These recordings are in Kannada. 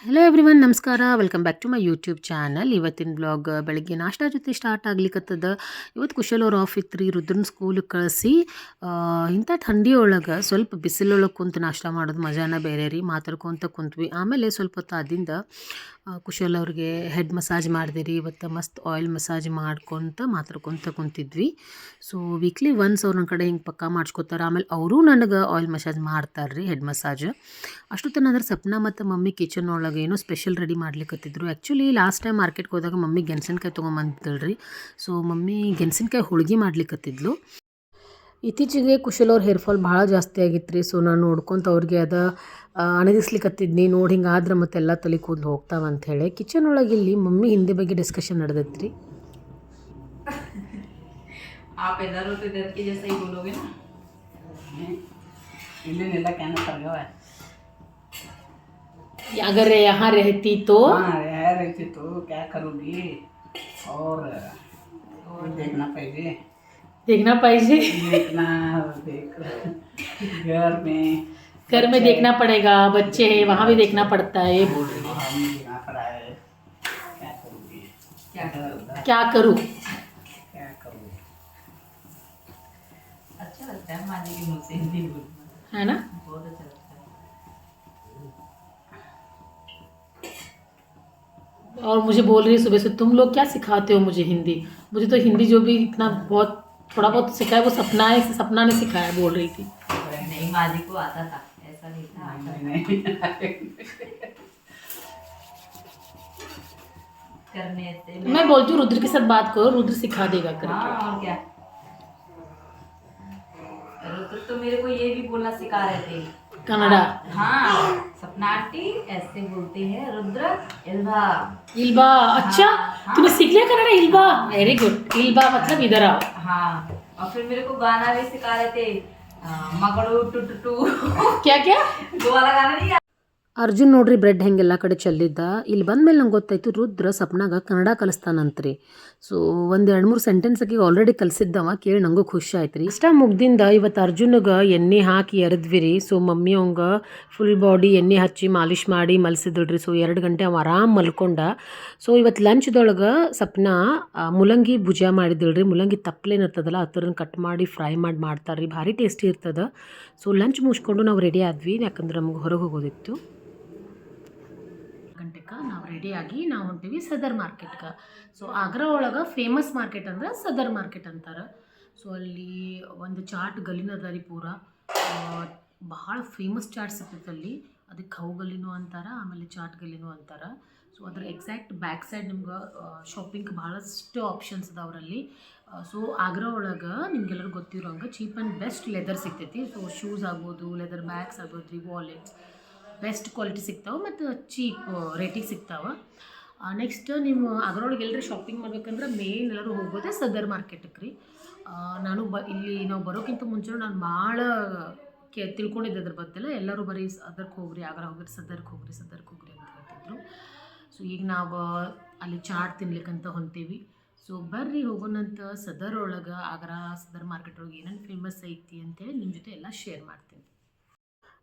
ಹಲೋ ಎವ್ರಿವನ್, ನಮಸ್ಕಾರ. Welcome back to my YouTube channel. ಇವತ್ತಿನ ಬ್ಲಾಗ್ ಬೆಳಗ್ಗೆ ನಾಷ್ಟಾ ಜೊತೆ ಸ್ಟಾರ್ಟ್ ಆಗ್ಲಿಕ್ಕತ್ತದ. ಇವತ್ತು ಕುಶಲ್ ಅವ್ರು ಆಫ್ ಇತ್ತು ರೀ. ರುದ್ರನ ಸ್ಕೂಲಿಗೆ ಕಳಿಸಿ ಇಂಥ ಥಂಡಿ ಒಳಗೆ ಸ್ವಲ್ಪ ಬಿಸಿಲೊಳಗೆ ಕುಂತು ನಾಷ್ಟ ಮಾಡೋದು ಮಜಾನ ಬೇರೆ ರೀ. ಮಾತಾಡ್ಕೊತ ಕುಂತ್ವಿ. ಆಮೇಲೆ ಸ್ವಲ್ಪ ಹೊತ್ತು ಆದಿಂದ ಕುಶಲ್ ಅವ್ರಿಗೆ ಹೆಡ್ ಮಸಾಜ್ ಮಾಡಿದಿರಿ. ಇವತ್ತು ಮಸ್ತ್ ಆಯಿಲ್ ಮಸಾಜ್ ಮಾಡ್ಕೊತ ಮಾತಾಡ್ಕೊತ ಕುಂತಿದ್ವಿ. ಸೊ ವೀಕ್ಲಿ ಒನ್ಸ್ ಅವ್ರ ನನ್ನ ಕಡೆ ಹಿಂಗೆ ಪಕ್ಕ ಮಾಡಿಸ್ಕೊತಾರೆ. ಆಮೇಲೆ ಅವರು ನನಗೆ ಆಯಿಲ್ ಮಸಾಜ್ ಮಾಡ್ತಾರೆ ರೀ, ಹೆಡ್ ಮಸಾಜ್. ಅಷ್ಟೊತ್ತನ ಅಂದ್ರೆ ಸಪ್ನಾ ಮತ್ತು ಮಮ್ಮಿ ಕಿಚನ್ ಒಳಗೆ ಏನೋ ಸ್ಪೆಷಲ್ ರೆಡಿ ಮಾಡ್ಲಿಕ್ಕತ್ತಿದ್ರು. ಆ್ಯಕ್ಚುಲಿ ಲಾಸ್ಟ್ ಟೈಮ್ ಮಾರ್ಕೆಟ್ಗೆ ಹೋದಾಗ ಮಮ್ಮಿ ಗೆಣಸಿನ್ಕಾಯಿ ತೊಗೊಂಬಂದಿದ್ದಳು ರೀ. ಸೊ ಮಮ್ಮಿ ಗೆಣಸಿನ್ಕಾಯಿ ಹೋಳ್ಗೆ ಮಾಡ್ಲಿಕ್ಕತ್ತಿದ್ಲು. ಇತ್ತೀಚೆಗೆ ಕುಶಲ್ ಅವ್ರ ಹೇರ್ ಫಾಲ್ ಭಾಳ ಜಾಸ್ತಿ ಆಗಿತ್ತು ರೀ. ಸೊ ನಾನು ನೋಡ್ಕೊತ ಅವ್ರಿಗೆ ಅಣಗಿಸ್ಲಿಕ್ಕತ್ತಿದ್ನಿ. ನೋಡಿ ಹಿಂಗಾದ್ರೆ ಮತ್ತೆಲ್ಲ ತಲೆ ಕೂದಲು ಹೋಗ್ತಾವಂಥೇಳಿ ಕಿಚನ್ ಒಳಗೆ ಇಲ್ಲಿ ಮಮ್ಮಿ ಹಿಂದಿ ಬಗ್ಗೆ ಡಿಸ್ಕಷನ್ ನಡೆದೈತೆ ರೀ. अगर यहाँ रहती तो क्या करूँगी और देखना पाहिजे देखना घर में देखना पड़ेगा. बच्चे हैं, वहाँ भी देखना पड़ता है. बोल रही है क्या करूँ. अच्छा लगता है मानी की मुझसे हिंदी बोलना, है ना. बहुत अच्छा लगता है. और मुझे बोल रही है सुबह से, तुम लोग क्या सिखाते हो मुझे हिंदी. मुझे तो हिंदी जो भी इतना बहुत थोड़ा बहुत सिखाया वो सपना ने सिखाया, बोल रही थी. नहीं, माजी को आता था, ऐसा नहीं था. करने थे. मैं बोलती हूँ रुद्र के साथ बात करो, रुद्र सिखा देगा करके. हाँ, और क्या. रुद्र तो मेरे को ये भी बोलना सिखा रहे थे, कन्नड़ा. हाँ, सपना आंटी ऐसे बोलते हैं, रुद्र इल्बा. अच्छा. हाँ. तूने सीख लिया कन्नड़ा. इल्बा, वेरी गुड. इल्बा मतलब इधर आओ. हाँ, और फिर मेरे को गाना भी सिखा रहे थे, मगड़ू टू टू टू. क्या वो वाला गाना नहीं. ಅರ್ಜುನ್ ನೋಡ್ರಿ ಬ್ರೆಡ್ ಹೆಂಗೆಲ್ಲ ಕಡೆ ಚೆಲ್ಲಿದ್ದ. ಇಲ್ಲಿ ಬಂದಮೇಲೆ ನಂಗೆ ಗೊತ್ತಾಯ್ತು ರುದ್ರ ಸಪ್ನಾಗ ಕನ್ನಡ ಕಲಿಸ್ತಾನಂತ್ರಿ. ಸೊ ಒಂದು 2-3 ಸೆಂಟೆನ್ಸ್ ಆಲ್ರೆಡಿ ಕಲಿಸಿದ್ದವ ಕೇಳಿ ನಂಗೂ ಖುಷಿ ಆಯ್ತು ರೀ. ಇಷ್ಟ ಮುಗ್ದಿಂದ ಇವತ್ತು ಅರ್ಜುನ್ಗೆ ಎಣ್ಣೆ ಹಾಕಿ ಎರೆದ್ವಿ ರೀ. ಸೊ ಮಮ್ಮಿ ಅವಂಗ ಫುಲ್ ಬಾಡಿ ಎಣ್ಣೆ ಹಚ್ಚಿ ಮಾಲಿಷ್ ಮಾಡಿ ಮಲ್ಸಿದ್ರಿ. ಸೊ 2 ಗಂಟೆ ಅವ ಆರಾಮ್ ಮಲ್ಕೊಂಡ. ಸೊ ಇವತ್ತು ಲಂಚ್ದೊಳಗೆ ಸಪ್ನಾ ಮುಲಂಗಿ ಭುಜ ಮಾಡಿದ್ರಿ. ಮುಲಂಗಿ ತಪ್ಪಲೇನಿರ್ತದಲ್ಲ ಅದನ್ನ ಕಟ್ ಮಾಡಿ ಫ್ರೈ ಮಾಡ್ತಾರೆ ರೀ. ಭಾರಿ ಟೇಸ್ಟಿ ಇರ್ತದೆ. ಸೊ ಲಂಚ್ ಮುಗಿಸ್ಕೊಂಡು ನಾವು ರೆಡಿ ಆದ್ವಿ, ಯಾಕಂದ್ರೆ ನಮ್ಗೆ ಹೊರಗೆ ಹೋಗೋದಿತ್ತು. ಗಂಟೆಗೆ ನಾವು ರೆಡಿಯಾಗಿ ನಾವು ಹೊಂಟೀವಿ ಸದರ್ ಮಾರ್ಕೆಟ್ಗೆ. ಸೊ ಆಗ್ರಾ ಒಳಗೆ ಫೇಮಸ್ ಮಾರ್ಕೆಟ್ ಅಂದ್ರೆ ಸದರ್ ಮಾರ್ಕೆಟ್ ಅಂತಾರೆ. ಸೊ ಅಲ್ಲಿ ಒಂದು ಚಾಟ್ ಗಲಿನ ಅದ ರೀ. ಪೂರ ಭಾಳ ಫೇಮಸ್ ಚಾಟ್ ಸಿಗ್ತೈತೆ ಅಲ್ಲಿ. ಅದಕ್ಕೆ ಖೌ ಗಲಿನೂ ಅಂತಾರೆ, ಆಮೇಲೆ ಚಾಟ್ ಗಲಿನೂ ಅಂತಾರೆ. ಸೊ ಅದ್ರ ಎಕ್ಸಾಕ್ಟ್ ಬ್ಯಾಕ್ ಸೈಡ್ ನಿಮ್ಗೆ ಶಾಪಿಂಗ್ ಭಾಳಷ್ಟು ಆಪ್ಷನ್ಸ್ ಅದಾವ್ರಲ್ಲಿ. ಸೊ ಆಗ್ರಾ ಒಳಗೆ ನಿಮ್ಗೆಲ್ಲರೂ ಗೊತ್ತಿರೋಂಗೆ ಚೀಪ್ ಆ್ಯಂಡ್ ಬೆಸ್ಟ್ ಲೆದರ್ ಸಿಗ್ತೈತಿ. ಸೊ ಶೂಸ್ ಆಗ್ಬೋದು, ಲೆದರ್ ಬ್ಯಾಗ್ಸ್ ಆಗ್ಬೋದು ರೀ, ವಾಲೆಟ್ಸ್ ಬೆಸ್ಟ್ ಕ್ವಾಲಿಟಿ ಸಿಗ್ತಾವೆ ಮತ್ತು ಚೀಪ್ ರೇಟಿಗೆ ಸಿಗ್ತಾವೆ. ನೆಕ್ಸ್ಟ್ ನೀವು ಅದರೊಳಗೆ ಎಲ್ಲರೂ ಶಾಪಿಂಗ್ ಮಾಡ್ಬೇಕಂದ್ರೆ ಮೇನ್ ಎಲ್ಲರೂ ಹೋಗೋದೇ ಸದರ್ ಮಾರ್ಕೆಟಿಗೆ ರೀ. ನಾನು ಇಲ್ಲಿ ನಾವು ಬರೋಕ್ಕಿಂತ ಮುಂಚೆ ನಾನು ಭಾಳ ತಿಳ್ಕೊಂಡಿದ್ದೆ ಅದ್ರ ಬಗ್ಗೆಲ್ಲ. ಎಲ್ಲರೂ ಬರೀ ಅದಕ್ಕೆ ಹೋಗ್ರಿ, ಆಗ್ರಾ ಹೋಗ್ರಿ, ಸದರ್ಗೆ ಹೋಗ್ರಿ ಅಂತ ಹೇಳ್ತಿದ್ರು. ಸೊ ಈಗ ನಾವು ಅಲ್ಲಿ ಚಾಟ್ ತಿನ್ಲಿಕ್ಕಂತ ಹೊಂಟೀವಿ. ಸೊ ಬರ್ರಿ ಹೋಗೋಣಂತ ಸದರ್ ಒಳಗೆ. ಆಗ್ರಾ ಸದರ್ ಮಾರ್ಕೆಟ್ ಒಳಗೆ ಏನೇನು ಫೇಮಸ್ ಐತಿ ಅಂತೇಳಿ ನಿಮ್ಮ ಜೊತೆ ಎಲ್ಲ ಶೇರ್ ಮಾಡ್ತೀನಿ.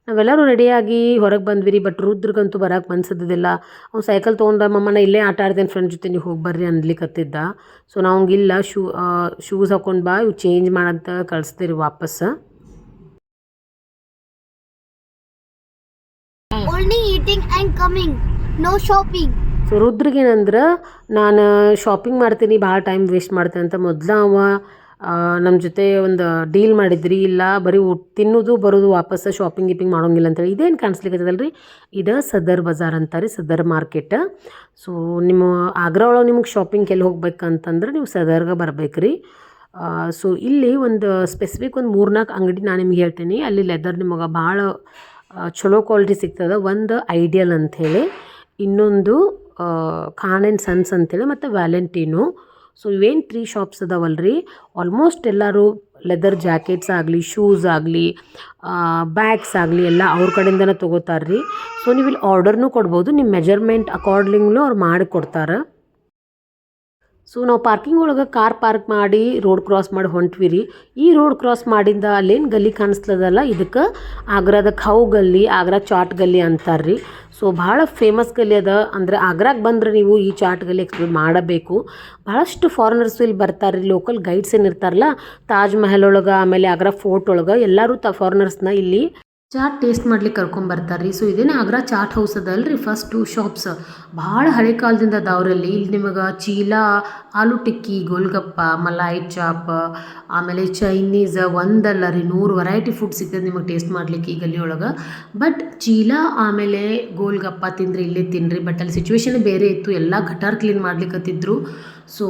ನಾವೆಲ್ಲರೂ ರೆಡಿಯಾಗಿ ಹೊರಗೆ ಬಂದ್ವಿ ರೀ. ಬಟ್ ರುದ್ರಗಂತೂ ಬರೋಕೆ ಮನ್ಸದ್ದಿಲ್ಲ. ಅವ್ನು ಸೈಕಲ್ ತೊಗೊಂಡ, ಮಮ್ಮನ ಇಲ್ಲೇ ಆಟ ಆಡ್ತೇನೆ ಫ್ರೆಂಡ್ ಜೊತೆ, ನೀವು ಹೋಗಿ ಬರ್ರಿ ಅನ್ಲಿಕ್ಕತ್ತಿದ್ದ. ಸೊ ನಾವು ಇಲ್ಲ ಶೂಸ್ ಹಾಕೊಂಡು ಬಾ, ಇವು ಚೇಂಜ್ ಮಾಡಂತ ಕಳಿಸ್ತೀರಿ ವಾಪಸ್. Only eating and coming, no shopping. So ರುದ್ರಿಗೇನಂದ್ರೆ ನಾನು ಶಾಪಿಂಗ್ ಮಾಡ್ತೀನಿ, ಭಾಳ ಟೈಮ್ ವೇಸ್ಟ್ ಮಾಡ್ತೇನೆ ಅಂತ ಮೊದಲ ಅವ ನಮ್ಮ ಜೊತೆ ಒಂದು ಡೀಲ್ ಮಾಡಿದ್ರಿ. ಇಲ್ಲ ಬರೀ ತಿನ್ನೋದು ಬರೋದು ವಾಪಸ್ ಶಾಪಿಂಗ್ ಮಾಡೋಂಗಿಲ್ಲ ಅಂತೇಳಿ. ಇದೇನು ಕಾಣಿಸ್ಲಿಕ್ಕತ್ತದಲ್ಲ ರೀ, ಇದು ಸದರ್ ಬಜಾರ್ ಅಂತಾರೆ, ಸದರ್ ಮಾರ್ಕೆಟ್. ಸೊ ನಿಮ್ಮ ಆಗ್ರಾ ಒಳಗೆ ನಿಮ್ಗೆ ಶಾಪಿಂಗ್ ಎಲ್ಲಿ ಹೋಗ್ಬೇಕಂತಂದ್ರೆ ನೀವು ಸದರ್ಗೆ ಬರ್ಬೇಕು ರೀ. ಸೊ ಇಲ್ಲಿ ಒಂದು ಸ್ಪೆಸಿಫಿಕ್ ಒಂದು 3-4 ಅಂಗಡಿ ನಾನು ನಿಮ್ಗೆ ಹೇಳ್ತೀನಿ. ಅಲ್ಲಿ ಲೆದರ್ ನಿಮಗೆ ಭಾಳ ಚಲೋ ಕ್ವಾಲಿಟಿ ಸಿಗ್ತದೆ. ಒಂದು ಐಡಿಯಲ್ ಅಂಥೇಳಿ, ಇನ್ನೊಂದು ಖಾನ್ ಆ್ಯಂಡ್ ಸನ್ಸ್ ಅಂತೇಳಿ, ಮತ್ತು ವ್ಯಾಲೆಂಟೀನು. ಸೊ ಇವೇನು 3 ಶಾಪ್ಸ್ ಅದಾವಲ್ಲ ರೀ, ಆಲ್ಮೋಸ್ಟ್ ಎಲ್ಲರೂ ಲೆದರ್ ಜಾಕೆಟ್ಸ್ ಆಗಲಿ, ಶೂಸ್ ಆಗಲಿ, ಬ್ಯಾಗ್ಸ್ ಆಗಲಿ ಎಲ್ಲ ಅವ್ರ ಕಡೆಯಿಂದನೇ ತೊಗೋತಾರೆ ರೀ. ಸೊ ನೀವು ಇಲ್ಲಿ ಆರ್ಡರ್ನೂ ಕೊಡ್ಬೋದು, ನಿಮ್ಮ ಮೆಜರ್ಮೆಂಟ್ ಅಕಾರ್ಡಿಂಗ್ಲೂ ಅವ್ರು ಮಾಡಿ ಕೊಡ್ತಾರೆ. ಸೊ ನಾವು ಪಾರ್ಕಿಂಗ್ ಒಳಗೆ ಕಾರ್ ಪಾರ್ಕ್ ಮಾಡಿ ರೋಡ್ ಕ್ರಾಸ್ ಮಾಡಿ ಹೊಂಟ್ವಿ ರೀ. ಈ ರೋಡ್ ಕ್ರಾಸ್ ಮಾಡಿಂದ ಅಲ್ಲೇನು ಗಲ್ಲಿ ಕಾಣಿಸ್ತದಲ್ಲ, ಇದಕ್ಕೆ ಆಗ್ರಾದ ಖೌ ಗಲ್ಲಿ, ಆಗ್ರಾ ಚಾಟ್ ಗಲ್ಲಿ ಅಂತಾರೆ ರೀ. ಸೊ ಭಾಳ ಫೇಮಸ್ ಗಲ್ಲಿ ಅದ. ಅಂದರೆ ಆಗ್ರಾಗೆ ಬಂದರೆ ನೀವು ಈ ಚಾಟ್ ಗಲ್ಲಿ ಎಕ್ಸ್ಪ್ಲೋರ್ ಮಾಡಬೇಕು. ಭಾಳಷ್ಟು ಫಾರಿನರ್ಸು ಇಲ್ಲಿ ಬರ್ತಾರೆ. ಲೋಕಲ್ ಗೈಡ್ಸ್ ಏನು ಇರ್ತಾರಲ್ಲ, ತಾಜ್ ಮಹಲ್ ಒಳಗೆ ಆಮೇಲೆ ಆಗ್ರಾ ಫೋರ್ಟ್ ಒಳಗೆ ಎಲ್ಲರೂ ಫಾರಿನರ್ಸ್ನ ಇಲ್ಲಿ ಚಾಟ್ ಟೇಸ್ಟ್ ಮಾಡ್ಲಿಕ್ಕೆ ಕರ್ಕೊಂಬರ್ತಾರೆ ರೀ. ಸೊ ಇದೇನು ಆಗ್ರಾ ಚಾಟ್ ಹೌಸ್ ಅದಲ್ರಿ. ಫಸ್ಟ್ 2 ಶಾಪ್ಸ್ ಭಾಳ ಹಳೆ ಕಾಲದಿಂದ ಅದಾವ್ರಲ್ಲಿ. ಇಲ್ಲಿ ನಿಮಗೆ ಚೀಲಾ, ಆಲೂ ಟಿಕ್ಕಿ, ಗೋಲ್ಗಪ್ಪ, ಮಲಾಯಿ ಚಾಪ್, ಆಮೇಲೆ ಚೈನೀಸ್ ಒಂದಲ್ಲ ರೀ 100 ವೆರೈಟಿ ಫುಡ್ ಸಿಗ್ತದೆ ನಿಮಗೆ ಟೇಸ್ಟ್ ಮಾಡ್ಲಿಕ್ಕೆ ಈ ಗಲ್ಲಿ ಒಳಗೆ. ಬಟ್ ಚೀಲಾ ಆಮೇಲೆ ಗೋಲ್ಗಪ್ಪ ತಿಂದ್ರಿ ಇಲ್ಲೇ ತಿನ್ನಿರಿ. ಬಟ್ ಅಲ್ಲಿ ಸಿಚುವೇಶನ್ ಬೇರೆ ಇತ್ತು. ಎಲ್ಲ ಗಟಾರ್ ಕ್ಲೀನ್ ಮಾಡ್ಲಿಕ್ಕತ್ತಿದ್ರು. ಸೊ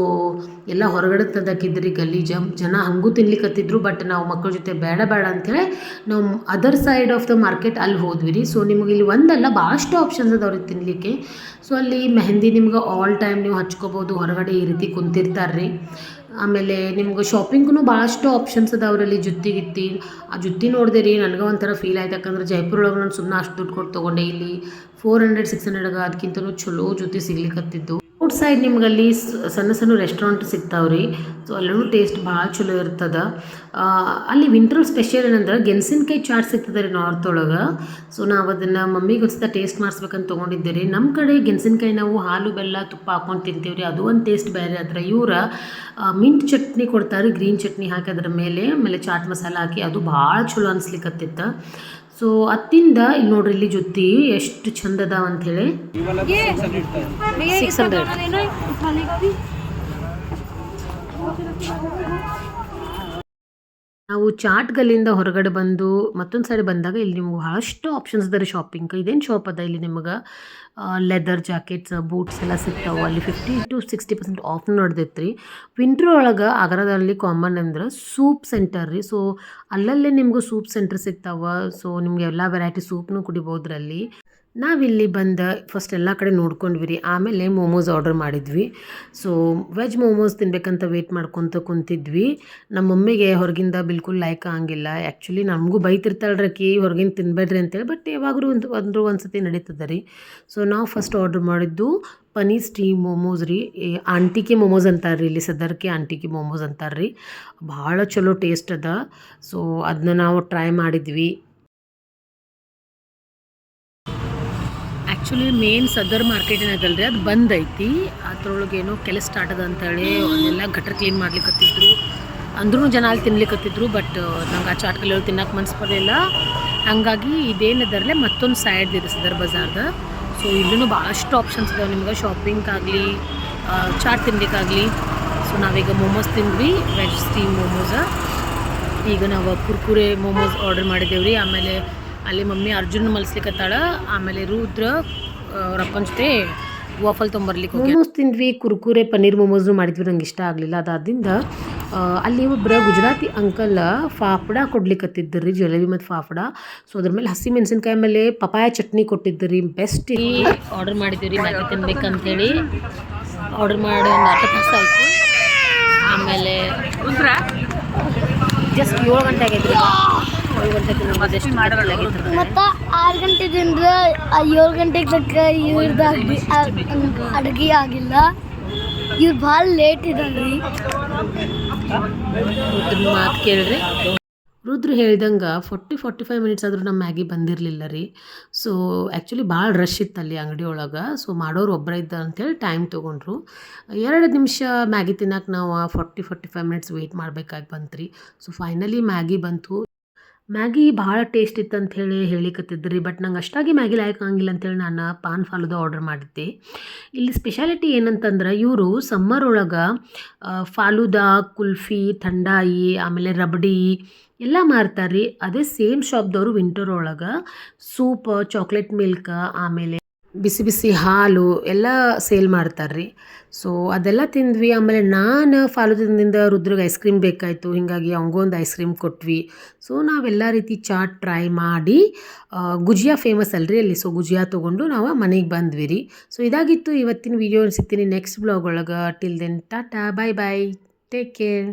ಎಲ್ಲ ಹೊರಗಡೆ ತಂದಾಕಿದ್ರಿ ಗಲ್ಲಿ ಜನ ಹಂಗೂ ತಿನ್ಲಿಕ್ಕತ್ತಿದ್ರು. ಬಟ್ ನಾವು ಮಕ್ಕಳ ಜೊತೆ ಬೇಡ ಅಂಥೇಳಿ ನಾವು other side of the market ಅಲ್ಲಿ ಹೋದ್ವಿ ರೀ. ಸೊ ನಿಮಗೆ ಇಲ್ಲಿ ಒಂದಲ್ಲ ಭಾಳಷ್ಟು ಆಪ್ಷನ್ಸ್ ಅದಾವ್ರಿ ತಿನ್ನಲಿಕ್ಕೆ. ಸೊ ಅಲ್ಲಿ ಮೆಹಂದಿ ನಿಮ್ಗೆ ಆಲ್ ಟೈಮ್ ನೀವು ಹಚ್ಕೋಬೋದು. ಹೊರಗಡೆ ಈ ರೀತಿ ಕುಂತಿರ್ತಾರೆ ರೀ. ಆಮೇಲೆ ನಿಮ್ಗೆ ಶಾಪಿಂಗೂ ಭಾಳಷ್ಟು ಆಪ್ಷನ್ಸ್ ಅದಾವ್ರಲ್ಲಿ. ಜುತ್ತಿ ಆ ಜುತ್ತಿ ನೋಡಿದೆ ರೀ, ನನಗೆ ಒಂಥರ ಫೀಲ್ ಆಯ್ತು. ಯಾಕಂದ್ರೆ ಜೈಪುರ ಒಳಗೆ ನಾನು ಸುಮ್ಮನೆ ಅಷ್ಟು ದುಡ್ಡು ಕೊಟ್ಟು ತೊಗೊಂಡೆ. ಇಲ್ಲಿ 400-600 ಅದಕ್ಕಿಂತಲೂ ಚಲೋ ಜುತ್ತಿ ಸಿಗ್ಲಿಕ್ಕತ್ತಿದ್ದು. ಔಟ್ ಸೈಡ್ ನಿಮ್ಗಲ್ಲಿ ಸಣ್ಣ ರೆಸ್ಟೋರೆಂಟ್ ಸಿಗ್ತಾವ್ರಿ. ಸೊ ಅಲ್ಲೂ ಟೇಸ್ಟ್ ಭಾಳ ಚಲೋ ಇರ್ತದೆ. ಅಲ್ಲಿ ವಿಂಟರ್ ಸ್ಪೆಷಲ್ ಏನಂದ್ರೆ ಗೆಣಸಿನಕಾಯಿ ಚಾಟ್ ಸಿಗ್ತದೆ ರೀ ನಾರ್ತ್ ಒಳಗೆ. ಸೊ ನಾವು ಅದನ್ನು ಮಮ್ಮಿಗೆ ಒಂದ್ಸತ ಟೇಸ್ಟ್ ಮಾಡಿಸ್ಬೇಕಂತ ತೊಗೊಂಡಿದ್ದೆ ರೀ. ನಮ್ಮ ಕಡೆ ಗೆಣಸಿನಕಾಯಿ ನಾವು ಹಾಲು ಬೆಲ್ಲ ತುಪ್ಪ ಹಾಕ್ಕೊಂಡು ತಿಂತೀವಿ ರೀ. ಅದು ಒಂದು ಟೇಸ್ಟ್ ಬೇರೆ. ಆದರೆ ಇವ್ರು ಮಿಂಟ್ ಚಟ್ನಿ ಕೊಡ್ತಾರೆ, ಗ್ರೀನ್ ಚಟ್ನಿ ಹಾಕಿ ಅದ್ರ ಆಮೇಲೆ ಚಾಟ್ ಮಸಾಲ ಹಾಕಿ, ಅದು ಭಾಳ ಚಲೋ ಅನ್ಸ್ಲಿಕ್ಕತ್ತಿತ್ತು. ಸೊ ಅತ್ತಿಂದ ಇಲ್ಲಿ ನೋಡ್ರಿ, ಇಲ್ಲಿ ಜೊತೆ ಎಷ್ಟು ಚಂದ ಅದಾವ ಅಂಥೇಳಿ. 600. ನಾವು ಚಾಟ್ ಗಲ್ಲಿಂದ ಹೊರಗಡೆ ಬಂದು ಮತ್ತೊಂದು ಸೈಡ್ ಬಂದಾಗ ಇಲ್ಲಿ ನಿಮ್ಗೆ ಭಾಳಷ್ಟು ಆಪ್ಷನ್ಸ್ ಅದ ರೀ ಶಾಪಿಂಗ್. ಇದೇನು ಶಾಪ್ ಅದ ಇಲ್ಲಿ ನಿಮ್ಗೆ ಲೆದರ್ ಜಾಕೆಟ್ಸ್, ಬೂಟ್ಸ್ ಎಲ್ಲ ಸಿಗ್ತಾವೆ. ಅಲ್ಲಿ 50-60% ಆಫ್ ನಡೆದೈತೆ ರೀ. ವಿಂಟ್ರ್ ಒಳಗೆ ಆಗ್ರಾದಲ್ಲಿ ಕಾಮನ್ ಅಂದ್ರೆ ಸೂಪ್ ಸೆಂಟರ್ ರೀ. ಸೊ ಅಲ್ಲಲ್ಲೇ ನಿಮ್ಗೆ ಸೂಪ್ ಸೆಂಟರ್ ಸಿಗ್ತಾವೆ. ಸೊ ನಿಮ್ಗೆ ಎಲ್ಲ ವೆರೈಟಿ ಸೂಪ್ನು ಕುಡಿಬೋದ್ರಲ್ಲಿ. ನಾವಿಲ್ಲಿ ಬಂದು ಫಸ್ಟ್ ಎಲ್ಲ ಕಡೆ ನೋಡ್ಕೊಂಡ್ವಿ ರೀ. ಆಮೇಲೆ ಮೋಮೋಸ್ ಆರ್ಡರ್ ಮಾಡಿದ್ವಿ. ಸೊ ವೆಜ್ ಮೋಮೋಸ್ ತಿನ್ಬೇಕಂತ ವೆಯ್ಟ್ ಮಾಡ್ಕೊತ ಕುಂತಿದ್ವಿ. ನಮ್ಮ ಮಮ್ಮಿಗೆ ಹೊರಗಿಂದ ಬಿಲ್ಕುಲ್ ಲೈಕ್ ಆಗಂಗಿಲ್ಲ. ಆ್ಯಕ್ಚುಲಿ ನಮಗೂ ಬೈತಿರ್ತಾಳ್ರಿ ಆಕಿ ಹೊರಗಿಂದ ತಿನ್ಬೇಡ್ರಿ ಅಂತೇಳಿ. ಬಟ್ ಯಾವಾಗಲೂ ಒಂದು ಸತಿ ನಡೀತದೆ ರೀ. ಸೊ ನಾವು ಫಸ್ಟ್ ಆರ್ಡರ್ ಮಾಡಿದ್ದು ಪನೀರ್ ಸ್ಟೀಮ್ ಮೋಮೋಸ್ ರೀ. ಆಂಟಿಕೆ ಮೋಮೋಸ್ ಅಂತಾರೆ ರೀ, ಇಲ್ಲಿ ಸದರ್ಕೆ ಆಂಟಿಕೆ ಮೋಮೋಸ್ ಅಂತಾರೆ ರೀ. ಭಾಳ ಚಲೋ ಟೇಸ್ಟ್ ಅದ. ಸೊ ಅದನ್ನ ನಾವು ಟ್ರೈ ಮಾಡಿದ್ವಿ. ಆ್ಯಕ್ಚುಲಿ ಮೇನ್ ಸದರ್ ಮಾರ್ಕೆಟ್ ಏನದಲ್ಲ ರೀ, ಅದು ಬಂದೈತಿ. ಅದ್ರೊಳಗೆ ಏನೋ ಕೆಲಸ ಸ್ಟಾರ್ಟ್ ಅದ ಅಂತೇಳಿ ಅಲ್ಲೆಲ್ಲ ಗಟರ್ ಕ್ಲೀನ್ ಮಾಡ್ಲಿಕ್ಕತ್ತಿದ್ರು. ಅಂದ್ರೂ ಜನ ಅಲ್ಲಿ ತಿನ್ಲಿಕ್ಕತ್ತಿದ್ರು. ಬಟ್ ನಂಗೆ ಆ ಚಾಟ್ ಕಲ್ಲಿ ತಿನ್ನಕ್ಕೆ ಮನ್ಸು ಬರಲಿಲ್ಲ. ಹಾಗಾಗಿ ಇದೇನದರಲ್ಲೇ ಮತ್ತೊಂದು ಸೈಡ್ ಇದೆ ಸದರ್ ಬಜಾರ್ದ. ಸೊ ಇಲ್ಲೂ ಭಾಳಷ್ಟು ಆಪ್ಷನ್ಸ್ ಇದಾವೆ ನಿಮ್ಗೆ ಶಾಪಿಂಗ್ ಆಗಲಿ ಚಾಟ್ ತಿನ್ಲಿಕ್ಕಾಗಲಿ. ಸೊ ನಾವೀಗ ಮೋಮೋಸ್ ತಿಂದ್ವಿ, ವೆಜ್ ಸ್ಟೀಮ್ ಮೋಮೋಸ. ಈಗ ನಾವು ಕುರ್ಕುರೆ ಮೋಮೋಸ್ ಆರ್ಡರ್ ಮಾಡಿದ್ದೇವೆ ರೀ. ಆಮೇಲೆ ಅಲ್ಲಿ ಮಮ್ಮಿ ಅರ್ಜುನ್ ಮಲ್ಸ್ಲಿಕ್ಕತ್ತಾಳ. ಆಮೇಲೆ ರುದ್ರ ಅವ್ರ ಅಪ್ಪನ ಜೊತೆ ವಾಫಲ್ ತೊಂಬರ್ಲಿಕ್ಕೆ ಮೋಮೋಸ್ ತಿಂದ್ವಿ. ಕುರ್ಕುರೆ ಪನ್ನೀರ್ ಮೋಮೋಸ್ನು ಮಾಡಿದ್ವಿ, ನಂಗೆ ಇಷ್ಟ ಆಗಲಿಲ್ಲ. ಅದಾದಿಂದ ಅಲ್ಲಿ ಒಬ್ಬರು ಗುಜರಾತಿ ಅಂಕಲ್ ಫಾಫ್ಡ ಕೊಡ್ಲಿಕ್ಕತ್ತಿದ್ದರು ರೀ, ಜಲೇಬಿ ಮತ್ತು ಫಾಫ್ಡ. ಸೊ ಅದ್ರ ಮೇಲೆ ಹಸಿ ಮೆಣಸಿನ್ಕಾಯಿ ಮೇಲೆ ಪಪಾಯ ಚಟ್ನಿ ಕೊಟ್ಟಿದ್ದು ರೀ, ಬೆಸ್ಟ್. ಆರ್ಡರ್ ಮಾಡಿದ್ದೀವಿ ರೀ ಮ್ಯಾಗಿ ತಿನ್ಬೇಕಂತೇಳಿ. ಆರ್ಡರ್ ಮಾಡಿ ಒಂದು ಅರ್ಧ ತಾಸು ಆಯಿತು. ಆಮೇಲೆ ಜಸ್ಟ್ 7 ಗಂಟೆ ಆಗೈತೆ ರೀ. 7 ಗಂಟೆಗೆ ನಮ್ಮದೆಷ್ಟು ಮತ್ತು 6 ಗಂಟೆದಿಂದ 7 ಗಂಟೆಗೆ ತನಕ ಇವ್ರದ್ದು ಅಡುಗೆ ಆಗಿಲ್ಲ. ಇವ್ರು ಭಾಳ ಲೇಟ್ ಇದ್ದಾವೆ ರೀ. ಮಾತು ಕೇಳಿದ್ರೆ ರುದ್ರ ಹೇಳ್ದಂಗೆ 40-45 ಮಿನಿಟ್ಸ್ ಆದರೂ ನಮ್ಮ ಮ್ಯಾಗಿ ಬಂದಿರಲಿಲ್ಲ ರೀ. ಸೊ ಆ್ಯಕ್ಚುಲಿ ಭಾಳ ರಶ್ ಇತ್ತು ಅಲ್ಲಿ ಅಂಗಡಿ ಒಳಗೆ. ಸೊ ಮಾಡೋರು ಒಬ್ಬರ ಇದ್ದ ಅಂಥೇಳಿ ಟೈಮ್ ತೊಗೊಂಡ್ರು. 2 ನಿಮಿಷ ಮ್ಯಾಗಿ ತಿನ್ನಕ್ಕೆ ನಾವು 40-45 ಮಿನಿಟ್ಸ್ ವೆಯ್ಟ್ ಮಾಡಬೇಕಾಗಿ ಬಂತು ರೀ. ಸೊ ಫೈನಲಿ ಮ್ಯಾಗಿ ಬಂತು. ಮ್ಯಾಗಿ ಭಾಳ ಟೇಸ್ಟ್ ಇತ್ತು ಅಂಥೇಳಿ ಹೇಳಿಕತ್ತಿದ್ರು ರೀ. ಬಟ್ ನಂಗೆ ಅಷ್ಟಾಗಿ ಮ್ಯಾಗಿ ಲೈಕ್ ಆಗಂಗಿಲ್ಲ ಅಂಥೇಳಿ ನಾನು ಪಾನ್ ಫಾಲೂದ ಆರ್ಡರ್ ಮಾಡಿದ್ದೆ. ಇಲ್ಲಿ ಸ್ಪೆಷಾಲಿಟಿ ಏನಂತಂದ್ರೆ ಇವರು ಸಮ್ಮರ್ ಒಳಗೆ ಫಾಲೂದಾ, ಕುಲ್ಫಿ, ಥಂಡಾಯಿ, ಆಮೇಲೆ ರಬಡಿ ಎಲ್ಲ ಮಾರ್ತಾರೆ ರೀ. ಅದೇ ಸೇಮ್ ಶಾಪ್ದವರು ವಿಂಟರ್ ಒಳಗೆ ಸೂಪ್, ಚಾಕ್ಲೇಟ್ ಮಿಲ್ಕ್, ಆಮೇಲೆ ಬಿಸಿ ಬಿಸಿ ಹಾಲು ಎಲ್ಲ ಸೇಲ್ ಮಾಡ್ತಾರೆ ರೀ. ಸೊ ಅದೆಲ್ಲ ತಿಂದ್ವಿ. ಆಮೇಲೆ ನಾನು ಫಾಲೂದಿಂದ ರುದ್ರಿಗೆ ಐಸ್ ಕ್ರೀಮ್ ಬೇಕಾಯಿತು, ಹೀಗಾಗಿ ಅವಂಗೊಂದು ಐಸ್ ಕ್ರೀಮ್ ಕೊಟ್ವಿ. ಸೊ ನಾವೆಲ್ಲ ರೀತಿ ಚಾಟ್ ಟ್ರೈ ಮಾಡಿ ಗುಜಿಯಾ ಫೇಮಸ್ ಅಲ್ರಿ ಅಲ್ಲಿ. ಸೊ ಗುಜಿಯಾ ತೊಗೊಂಡು ನಾವು ಮನೆಗೆ ಬಂದ್ವಿ ರೀ. ಸೊ ಇದಾಗಿತ್ತು ಇವತ್ತಿನ ವಿಡಿಯೋ. ಸಿಗ್ತೀನಿ ನೆಕ್ಸ್ಟ್ ಬ್ಲಾಗ್ ಒಳಗೆ. Till then tata, bye bye, take care.